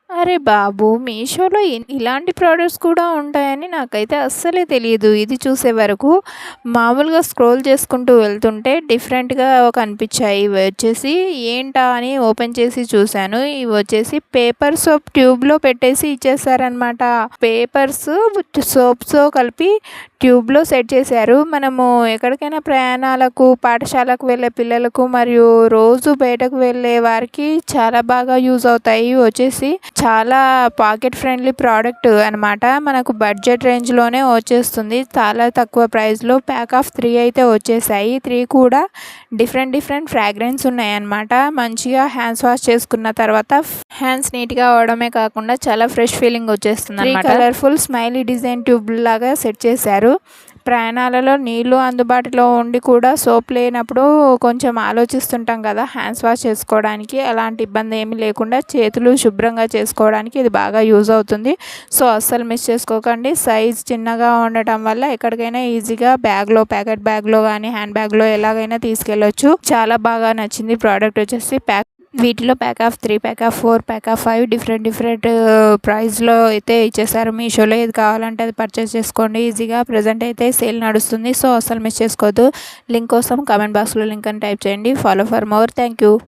అరే బాబు! మీషోలో ఇలాంటి ప్రొడక్ట్స్ కూడా ఉంటాయని నాకైతే అస్సలే తెలీదు. ఇది చూసే వరకు మామూలుగా స్క్రోల్ చేసుకుంటూ వెళ్తుంటే డిఫరెంట్‌గా కనిపించాయి. ఇవి వచ్చేసి ఏంటా అని ఓపెన్ చేసి చూసాను. ఇవి వచ్చేసి పేపర్ సోప్ ట్యూబ్‌లో పెట్టేసి ఇచ్చేసారనమాట. పేపర్స్ సోప్స్‌తో కలిపి ట్యూబ్‌లో సెట్ చేశారు. మనము ఎక్కడికైనా ప్రయాణాలకు, పాఠశాలకు వెళ్ళే పిల్లలకు మరియు రోజు బయటకు వెళ్ళే వారికి చాలా బాగా యూజ్ అవుతాయి. ఇవి వచ్చేసి చాలా పాకెట్ ఫ్రెండ్లీ ప్రోడక్ట్ అనమాట. మనకు బడ్జెట్ రేంజ్‌లోనే వచ్చేస్తుంది. చాలా తక్కువ ప్రైస్‌లో ప్యాక్ ఆఫ్ 3 అయితే వచ్చేసాయి. 3 కూడా డిఫరెంట్ ఫ్రాగ్రెన్స్ ఉన్నాయన్నమాట. మంచిగా హ్యాండ్స్ వాష్ చేసుకున్న తర్వాత హ్యాండ్స్ నీట్‌గా అవ్వడమే కాకుండా చాలా ఫ్రెష్ ఫీలింగ్ వచ్చేస్తుందన్నమాట. 3 కలర్‌ఫుల్ స్మైలీ డిజైన్ ట్యూబ్‌లాగా సెట్ చేశారు. ప్రయాణాలలో నీళ్ళు అందుబాటులో ఉండి కూడా సోప్ లేనప్పుడు కొంచెం ఆలోచిస్తుంటాం కదా హ్యాండ్స్ వాష్ చేసుకోవడానికి. అలాంటి ఇబ్బంది ఏమీ లేకుండా చేతులు శుభ్రంగా చేసుకోవడానికి ఇది బాగా యూజ్ అవుతుంది. సో అస్సలు మిస్ చేసుకోకండి. సైజ్ చిన్నగా ఉండటం వల్ల ఎక్కడికైనా ఈజీగా ప్యాకెట్ బ్యాగ్లో కానీ హ్యాండ్ బ్యాగ్లో ఎలాగైనా తీసుకెళ్ళొచ్చు. చాలా బాగా నచ్చింది ప్రోడక్ట్ వచ్చేసి. వీటిలో pack of 3, pack of 4, pack of 5 different ప్రైస్‌లో అయితే ఇచ్చేసారు. మీషోలో ఏది కావాలంటే అది పర్చేస్ చేసుకోండి ఈజీగా. ప్రెజెంట్ అయితే సేల్ నడుస్తుంది. సో అస్సలు మిస్ చేసుకోవద్దు. లింక్ కోసం కామెంట్ బాక్స్‌లో లింక్ అని టైప్ చేయండి. Follow for more. Thank you.